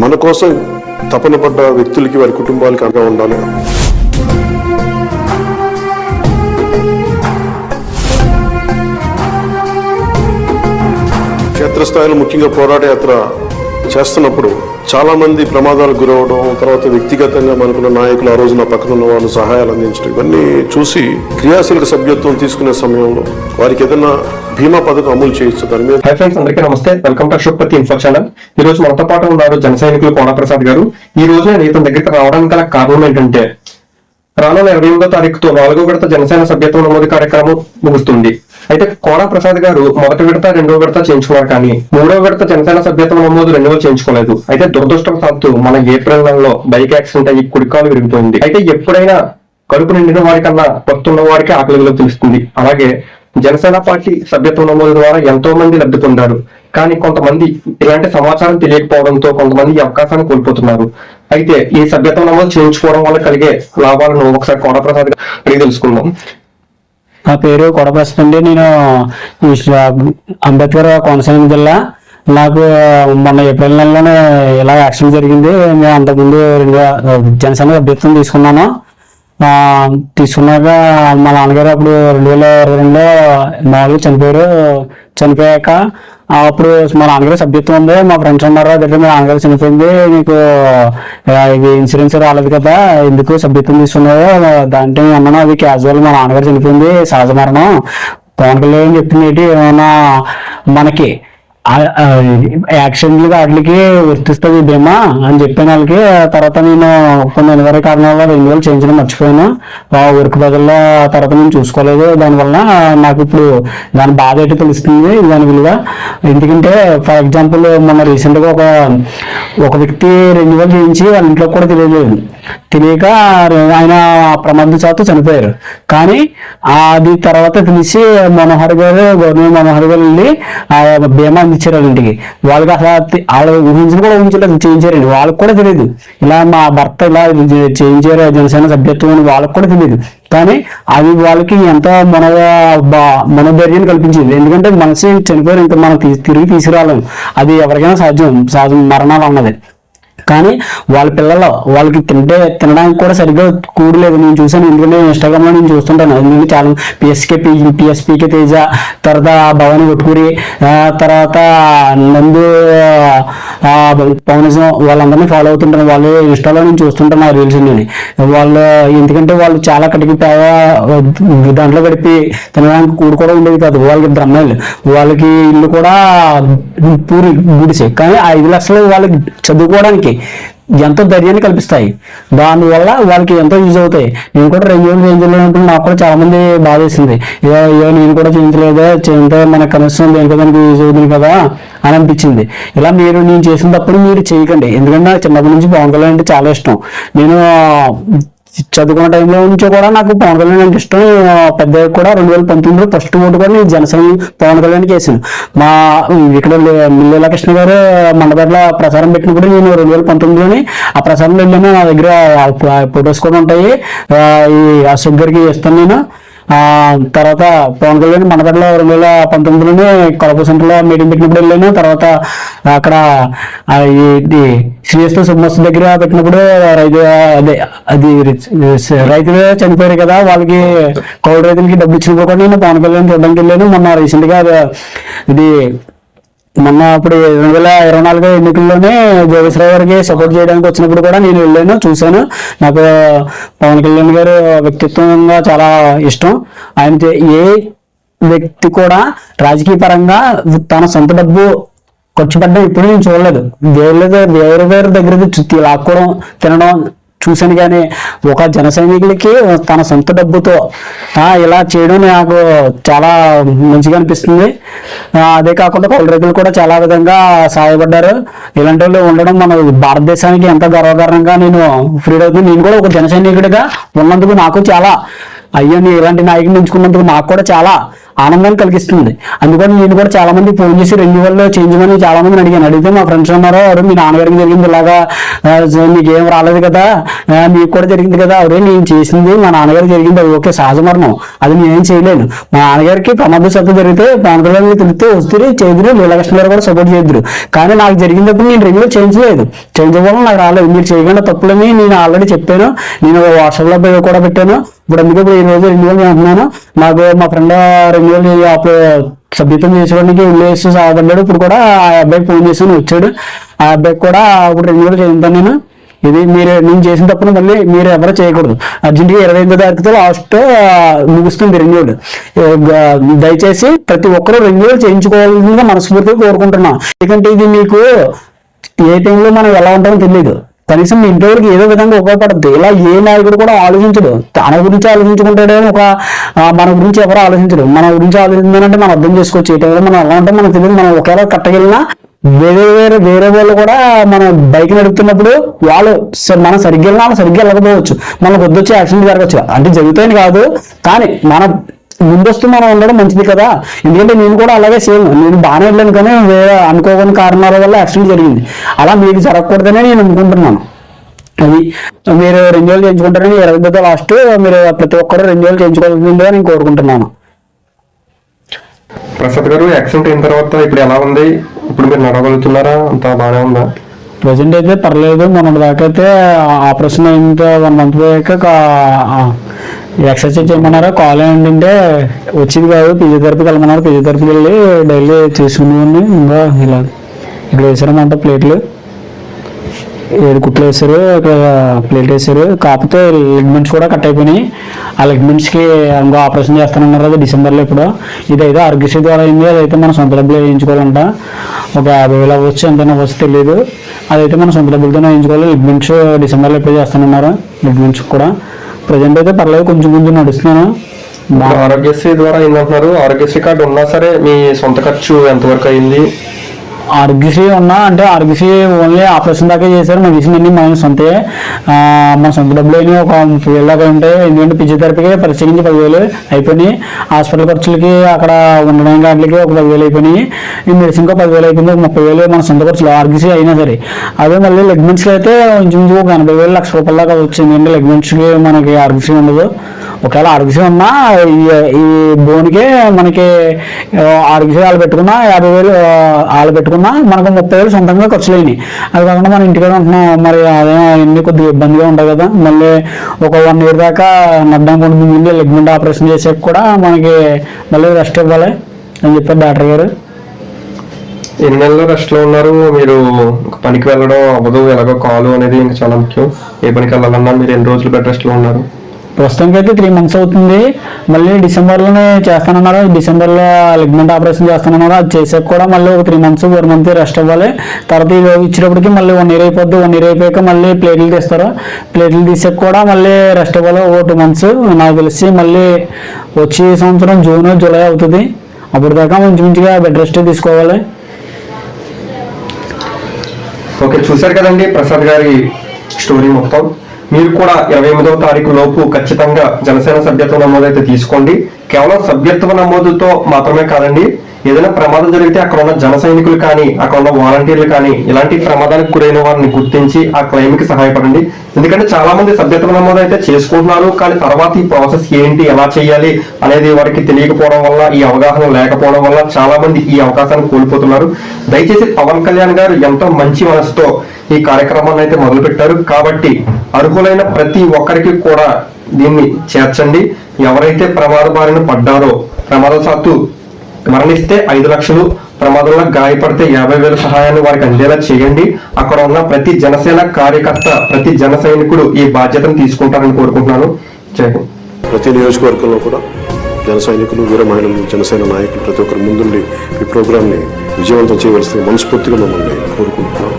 మన కోసం తపన పడ్డ వ్యక్తులకి వారి కుటుంబాలకి అండగా ఉండాలి. క్షేత్రస్థాయిలో ముఖ్యంగా పోరాట యాత్ర చేస్తున్నప్పుడు చాలా మంది ప్రమాదాలకు గురవడం, తర్వాత వ్యక్తిగతంగా మనకున్న నాయకులు ఆ రోజున పక్కన ఉన్న వాళ్ళు సహాయాలు అందించడం, ఇవన్నీ చూసి క్రియాశీలక సభ్యత్వం తీసుకునే సమయంలో వారికి ఏదైనా బీమా పథకం అమలు చేయొచ్చు. దాని మీద హై ఫ్రెండ్స్, అందరికీ నమస్తే. Welcome to Ashokpati info channel. ఈ రోజు మనతో పాటు ఉన్నారు జన సైనికులు కోనప్రసాద్ గారు. ఈ రోజు నేను ఇతని దగ్గరికి రావడానికి గల కారణం ఏంటంటే, రానున్న 28వ తారీఖుతో 4వ విడత జనసేన సభ్యత్వ నమోదు కార్యక్రమం ముగుస్తుంది. అయితే కోనప్రసాద్ గారు మొదటి విడత 2వ విడత చేయించుకున్నారు, కానీ 3వ విడత జనసేన సభ్యత్వ నమోదు రెన్యువల్ చేయించుకోలేదు. అయితే దురదృష్టవశాత్తు మన ఏప్రిల్ నెలలో బైక్ యాక్సిడెంట్ అయ్యి కుడికాలు విరిగిపోయింది. అయితే ఎప్పుడైనా కడుపు నిండిన వారికన్నా పస్తున్న వారికి ఆకలి విలువ తెలుస్తుంది. అలాగే జనసేన పార్టీ సభ్యత్వ నమోదు ద్వారా ఎంతో మంది లబ్ధి పొందారు, కానీ కొంతమంది ఇలాంటి సమాచారం తెలియకపోవడంతో కొంతమంది ఈ అవకాశాన్ని కోల్పోతున్నారు. అయితే ఈ సభ్యత్వ నమోదు చేయించుకోవడం వల్ల కలిగే లాభాలను ఒకసారి కోనప్రసాద్ గారికి తెలుసుకుందాం. నా పేరు కోనప్రసాద్ అండి. నేను అంబేద్కర్ కోనసీమ జిల్లా. నాకు మొన్న ఏప్రిల్ నెలలోనే ఇలా యాక్సిడెంట్ జరిగింది. నేను అంతకుముందు జనసేన సభ్యత్వం తీసుకున్నాను. తీసుకున్నాక మా నాన్నగారు అప్పుడు 2022లో మామూలుగా చనిపోయారు. చనిపోయాక అప్పుడు మా నాన్నగారు సభ్యత్వం ఉంది, మా ఫ్రెండ్స్ ఉన్నారు, అదే మా నాన్నగారు చనిపోయింది, నీకు ఇది ఇన్సూరెన్స్ రాలేదు కదా, ఎందుకు సభ్యత్వం తీసుకున్నావు దాంట్లో అన్నాను. అది క్యాజువల్, మా నాన్నగారు చనిపోయింది, సహజ మరణం, పవన్ కళ్యాణ్ చెప్పింది ఏమన్నా మనకి యాక్సిడెంట్లకి వాటికి వర్తిస్తుంది బీమా అని చెప్పిన వాళ్ళకి. తర్వాత నేను కొన్ని అనివార్య కారణాల రెన్యువల్ చేయించడం మర్చిపోయాను. వర్క్ బదుల్లో తర్వాత నేను చూసుకోలేదు. దానివల్ల నాకు ఇప్పుడు దాని బాధ ఏంటో తెలుస్తుంది, దాని విలువ. ఎందుకంటే ఫర్ ఎగ్జాంపుల్ మొన్న రీసెంట్గా ఒక వ్యక్తి రెన్యువల్ చేయించి వాళ్ళ ఇంట్లో కూడా తెలియక ఆయన ప్రమాదవశాత్తు చనిపోయారు. కానీ అది తర్వాత తెలిసి మనోహర్ గారు, గవర్నమెంట్ మనోహర్ గారు వెళ్ళి బీమా అందించారు వాళ్ళ ఇంటికి. వాళ్ళకి అసలు వాళ్ళు ఊహించిన కూడా ఊహించలేదు, చేయించారండి. వాళ్ళకి కూడా తెలియదు ఇలా మా భర్త ఇలా చేయించారు జనసేన సభ్యత్వం అని వాళ్ళకి కూడా తెలియదు. కానీ అది వాళ్ళకి ఎంతో మనోధైర్యాన్ని కల్పించింది. ఎందుకంటే మనిషి చనిపోయారు, ఇంకా మనం తిరిగి తీసుకురాలేము, అది ఎవరికైనా సహజం మరణాలు అన్నది. కానీ వాళ్ళ పిల్లలు వాళ్ళకి తినడానికి కూడా సరిగ్గా కూడలేదు. నేను చూసాను, ఎందుకంటే ఇన్స్టాగ్రామ్ లో నేను చూస్తుంటాను. ఎందుకంటే చాలా పిఎస్పీకే తేజ, తర్వాత భవానీ కొట్టుకూరి, తర్వాత నందు పవనిజం, వాళ్ళందరినీ ఫాలో అవుతుంటాను. వాళ్ళు ఇన్స్టాలో నేను చూస్తుంటాను ఆ రీల్స్ నేను. వాళ్ళు ఎందుకంటే వాళ్ళు చాలా కటికి దాంట్లో గడిపి తినడానికి కూడు కూడా ఉండేది కాదు. వాళ్ళకి ఇద్దరు అమ్మాయిలు, వాళ్ళకి ఇల్లు కూడా పూరి గుడిసే, కానీ 5 లక్షలు వాళ్ళకి చదువుకోవడానికి ఎంతో ధైర్యాన్ని కల్పిస్తాయి. దానివల్ల వాళ్ళకి ఎంతో యూజ్ అవుతాయి. నేను కూడా రెన్యువల్ చేయించలేనప్పుడు నాకు కూడా చాలా మంది బాధ వేసింది, నేను కూడా చేయించలేదా, చేయంటే మన కనీసం దేనికదానికి యూజ్ అవుతుంది కదా అని అనిపించింది. ఇలా నేను చేసిన తప్పుడు మీరు చేయకండి. ఎందుకంటే చిన్నప్పటి నుంచి పవన్ కళ్యాణ్ అంటే చాలా ఇష్టం. నేను చదువుకున్న టైంలో నుంచి కూడా నాకు పవన్ కళ్యాణ్ అంటే ఇష్టం. పెద్ద కూడా 2019లో ఫస్ట్ ఓటు కూడా నేను జనసేన పవన్ కళ్యాణ్కి వేసాను. మా ఇక్కడ లీలాకృష్ణ గారు మండపేటలో ప్రచారం పెట్టినప్పుడు నేను 2019లోని ఆ ప్రచారంలో వెళ్ళాను. నా దగ్గర ఫొటోస్ కూడా ఉంటాయి. ఈ అశోక్ గారికి ఇస్తాను నేను. తర్వాత పవన్ కళ్యాణ్ మనపేటలో 2019లోనే కడప సెంటర్లో మీటింగ్ పెట్టినప్పుడు వెళ్ళాను. తర్వాత అక్కడ ఇది శ్రీయస్తో సుమస్ దగ్గర పెట్టినప్పుడు రైతులు చనిపోయారు కదా, వాళ్ళకి కౌలు రైతులకి డబ్బులు ఇచ్చినప్పుడు కూడా నేను పవన్ కళ్యాణ్ చూడడానికి వెళ్ళాను. మొన్న రీసెంట్ గా మొన్న అప్పుడు 2024 ఎన్నికల్లోనే జోగేశ్వరరావు గారికి సపోర్ట్ చేయడానికి వచ్చినప్పుడు కూడా నేను వెళ్ళాను, చూశాను. నాకు పవన్ కళ్యాణ్ గారు వ్యక్తిత్వంగా చాలా ఇష్టం. ఆయన ఏ వ్యక్తి కూడా రాజకీయ పరంగా తన సొంత డబ్బు ఖర్చు పెట్టడం ఇప్పుడు నేను చూడలేదు. వేరే దగ్గర లాక్కోవడం, తినడం చూశాను. కానీ ఒక జన సైనికులకి తన సొంత డబ్బుతో ఇలా చేయడం నాకు చాలా మంచిగా అనిపిస్తుంది. అదే కాకుండా కౌలు రైతులు కూడా చాలా విధంగా సహాయపడ్డారు. ఇలాంటి వాళ్ళు ఉండడం మన భారతదేశానికి ఎంత గర్వకారణంగా నేను ఫీల్ అవుతుంది. నేను కూడా ఒక జన సైనికుడిగా ఉన్నందుకు నాకు చాలా, అయ్యో ఇలాంటి నాయకుని ఎంచుకున్నందుకు నాకు కూడా చాలా ఆనందాన్ని కలిగిస్తుంది. అందుకని నేను కూడా చాలా మంది ఫోన్ చేసి రెన్యువల్ చేయించమని చాలా మందిని అడిగితే మా ఫ్రెండ్స్ ఉన్నారు, ఎవరు మీ నాన్నగారికి జరిగింది ఇలాగా, నీకేం రాలేదు కదా, మీకు కూడా జరిగింది కదా, అవరే నేను చేసింది మా నాన్నగారికి జరిగింది, అది ఓకే సహజ మరణం, అది నేనేం చేయలేను. మా నాన్నగారికి ప్రమాద శబ్దం జరిగితే ప్రాంతాలను తెలిస్తే వస్తురు చేదురు, లీలాకృష్ణ గారు కూడా సపోర్ట్ చేద్దరు. కానీ నాకు జరిగినప్పుడు నేను రెన్యువల్ చేయించడం నాకు రాలేదు. మీరు చేయకుండా తప్పులని నేను ఆల్రెడీ చెప్పాను, నేను వాట్సాప్ లో కూడా పెట్టాను. ఇప్పుడు అందుకే ఈ రోజు రెన్యువల్ చేస్తున్నాను. నాకు మా ఫ్రెండ్ రెన్యువల్ సభ్యత్వం చేసేవాడికి వెళ్ళేసి సాగపడ్డాడు. ఇప్పుడు కూడా ఆ అబ్బాయికి ఫోన్ చేసి వచ్చాడు. ఆ అబ్బాయికి కూడా ఇప్పుడు రెన్యువల్ చేయించాను నేను. ఇది నేను చేసిన తప్పును మళ్ళీ మీరు ఎవరు చేయకూడదు. అర్జెంట్గా 28వ తారీఖుతో లాస్ట్ ముగుస్తుంది రెన్యువల్. దయచేసి ప్రతి ఒక్కరూ రెన్యువల్ చేయించుకోవాల్సిందిగా మనస్ఫూర్తిగా కోరుకుంటున్నాం. ఎందుకంటే ఇది మీకు ఏ టైంలో మనం ఎలా ఉంటామో తెలియదు. కనీసం మీ ఇంటి వరకు ఏదో విధంగా ఉపయోగపడుతుంది. ఇలా ఏ నాయకుడు కూడా ఆలోచించడు, తన గురించి ఆలోచించుకుంటాడే మన గురించి ఎవరు ఆలోచించడు. మన గురించి ఆలోచించాలంటే మనం అర్థం చేసుకోవచ్చు. ఏ టైంలో మనం ఎలా ఉంటాం మనకు తెలియదు. మనం ఒకవేళ కట్టగలిగినా వేరే వాళ్ళు కూడా మన బైక్ నడుపుతున్నప్పుడు వాళ్ళు మనం సరిగ్గా వెళ్ళినా సరిగ్గా వెళ్ళకపోవచ్చు, మనకు వద్దొచ్చి యాక్సిడెంట్ జరగచ్చు. అంటే జరుగుతాయని కాదు, కానీ మన ముందస్తు మనం ఉండడం మంచిది కదా. ఎందుకంటే నేను కూడా అలాగే సేమ్, నేను బాగానే వెళ్ళాను కానీ వేరే అనుకోని కారణాల వల్ల యాక్సిడెంట్ జరిగింది. అలా మీకు జరగకూడదనే నేను అనుకుంటున్నాను. అది మీరు రెన్యువల్ చేయించుకుంటారని 28వ లాస్ట్ మీరు ప్రతి ఒక్కరు రెన్యువల్ చేయించుకోవాల్సిందిగా నేను కోరుకుంటున్నాను. ప్రసాద్ గారు, యాక్సిడెంట్ అయిన తర్వాత ఇప్పుడు ఎలా ఉంది? ఇప్పుడు మీరు నడవగలుగుతున్నారా? అంత బాగానే ఉందా? ప్రజెంట్ అయితే పర్లేదు. మొన్నటి దాకా అయితే ఆపరేషన్ అయిన 1 month దాకా ఎక్సర్సైజ్ చేయమన్నారా, కాల్ ఏంటంటే వచ్చింది కాదు, ఫిజియోథెరపీకి వెళ్ళమన్నారు. ఫిజియోథెరపీకి వెళ్ళి డైలీ చేసుకునేవాడిని. ఇంకా ఇలా ఇక్కడ వేసారన్నమాట ప్లేట్లు, 7 కుట్లు వేసారు, ఇక్కడ ప్లేట్ వేసారు. కాకపోతే లిగ్మెంట్స్ కూడా కట్ అయిపోయినాయి. ఆ లిగ్మెంట్స్కి ఇంకో ఆపరేషన్ చేస్తానన్నారు, అది డిసెంబర్లో. ఇప్పుడు ఇదైతే ఆరోగ్యశ్రీ ద్వారా అయింది. అదైతే మన సొంత డబ్బులు వేయించుకోవాలంట. ఒక 50,000 అవ్వచ్చు, ఎంతైనా అవ్వచ్చు తెలియదు. అదైతే మన సొంత డబ్బులతో వేయించుకోవాలి. లిగ్మెంట్స్ డిసెంబర్లో ఎప్పుడు చేస్తానన్నారు. లిగ్మెంట్స్ కూడా ప్రజెంట్ అయితే పర్లేదు, కొంచెం నడుస్తున్నాను. ఆరోగ్యశ్రీ ద్వారా అయిందంటున్నారు. ఆరోగ్యశ్రీ కార్డు ఉన్నా సరే మీ సొంత ఖర్చు ఎంతవరకు అయింది? ఆరోగ్యశ్రీ ఉన్నా అంటే ఆరోగ్యశ్రీ ఓన్లీ ఆపరేషన్ దాకా చేశారు. మెడిసిన్ అన్ని మన సొంతే, మన సొంత డబ్బులు అయినాయి. ఒక 30,000 దాకా ఉంటాయి. ఎందుకంటే ఫిజియోథెరపీకి ప్రత్యేకించి 10,000 అయిపోయినాయి. హాస్పిటల్ ఖర్చులకి అక్కడ ఉండడానికి వాటికి ఒక 10,000 అయిపోయినాయి. ఈ మెడిసిన్కి 10,000 అయిపోయింది. ఒక 30,000 మన సొంత ఖర్చులు ఆరోగ్యశ్రీ అయినా సరే. అదే మళ్ళీ లెగ్మెంట్స్కి అయితే కొంచెం ఒక 80,000 1,00,000 రూపాయల దాకా వచ్చింది. ఎందుకంటే లెగ్మెంట్స్కి మనకి ఆరోగ్యశ్రీ ఉండదు. ఒకవేళ ఆరోగ్యశ్రీ ఉన్నా ఈ బోన్కే మనకి ఆరోగ్యశ్రీ వాళ్ళు పెట్టుకున్నా 50,000 వాళ్ళు పెట్టుకున్నా మనకు 30,000 సొంతంగా ఖర్చులు అయినాయి. అది కాకుండా మన ఇంటికి ఉంటున్నాం, మరి అదే అన్ని కొద్దిగా ఇబ్బందిగా ఉంటాయి కదా. మళ్ళీ ఒక 1 year దాకా నడ్డానికి ఉంటుంది. లెగ్మెంట్ ఆపరేషన్ చేసాక కూడా మనకి మళ్ళీ రెస్ట్ ఇవ్వాలి అని చెప్పారు డాక్టర్ గారు. ఎన్ని నెలలు రెస్ట్ లో ఉన్నారు మీరు? పనికి వెళ్ళడం అవ్వదు, ఎలాగో కాలు అనేది ఇంకా చాలా ముఖ్యం. ఏ పనికి వెళ్ళాలన్నా మీరు ఎన్ని రోజులు బెడ్ రెస్ట్ లో ఉన్నారు? ప్రస్తుతానికి అయితే 3 months అవుతుంది. మళ్ళీ డిసెంబర్లోనే చేస్తానన్నారు. డిసెంబర్లో లిగ్మెంట్ ఆపరేషన్ చేస్తానన్నారు. అది చేసాక కూడా మళ్ళీ ఒక 3 months 4 months రెస్ట్ ఇవ్వాలి. తర్వాత ఇచ్చేటప్పటికి మళ్ళీ 1 year అయిపోద్ది. 1 year అయిపోయాక మళ్ళీ ప్లేట్లు తీస్తారు. ప్లేట్లు తీసాక కూడా మళ్ళీ రెస్ట్ ఇవ్వాలి ఒక 2 months. నాకు తెలిసి మళ్ళీ వచ్చే సంవత్సరం జూన్ జూలై అవుతుంది. అప్పుడు దాకా మంచిగా బెడ్ రెస్ట్ తీసుకోవాలి. ఓకే, చూశారు కదండి ప్రసాద్ గారి స్టోరీ మొత్తం. మీరు కూడా 28వ తారీఖు లోపు ఖచ్చితంగా జనసేన సభ్యత్వ నమోదు అయితే తీసుకోండి. కేవలం సభ్యత్వ నమోదుతో మాత్రమే కాదండి, ఏదైనా ప్రమాదం జరిగితే అక్కడ ఉన్న జన సైనికులు కానీ అక్కడ ఉన్న వాలంటీర్లు కానీ ఇలాంటి ప్రమాదానికి గురైన వారిని గుర్తించి ఆ క్లెయిమ్ కి సహాయపడండి. ఎందుకంటే చాలా మంది సభ్యత్వ నమోదు అయితే చేసుకుంటున్నారు, కానీ తర్వాత ఈ ప్రాసెస్ ఏంటి, ఎలా చేయాలి అనేది వారికి తెలియకపోవడం వల్ల, ఈ అవగాహన లేకపోవడం వల్ల చాలా మంది ఈ అవకాశాన్ని కోల్పోతున్నారు. దయచేసి పవన్ కళ్యాణ్ గారు ఎంతో మంచి మనసుతో ఈ కార్యక్రమాన్ని అయితే మొదలు పెట్టారు. కాబట్టి అర్హులైన ప్రతి ఒక్కరికి కూడా దీన్ని చేర్చండి. ఎవరైతే ప్రమాద బారిన పడ్డారో, ప్రమాదవశాత్తు మరణిస్తే 5 లక్షలు, ప్రమాదంలో గాయపడితే 50,000 సహాయాన్ని వారికి అందేలా చేయండి. అక్కడ ఉన్న ప్రతి జనసేన కార్యకర్త, ప్రతి జన సైనికుడు ఈ బాధ్యతను తీసుకుంటారని కోరుకుంటున్నాను. జై హింద్. ప్రతి నియోజకవర్గంలో కూడా జన సైనికులు, వీర మహిళలు, జనసేన నాయకులు ప్రతి ఒక్కరు ముందుండి ఈ ప్రోగ్రాంని విజయవంతం చేయవలసిన మనస్ఫూర్తిగా మమ్మల్ని కోరుకుంటున్నాం.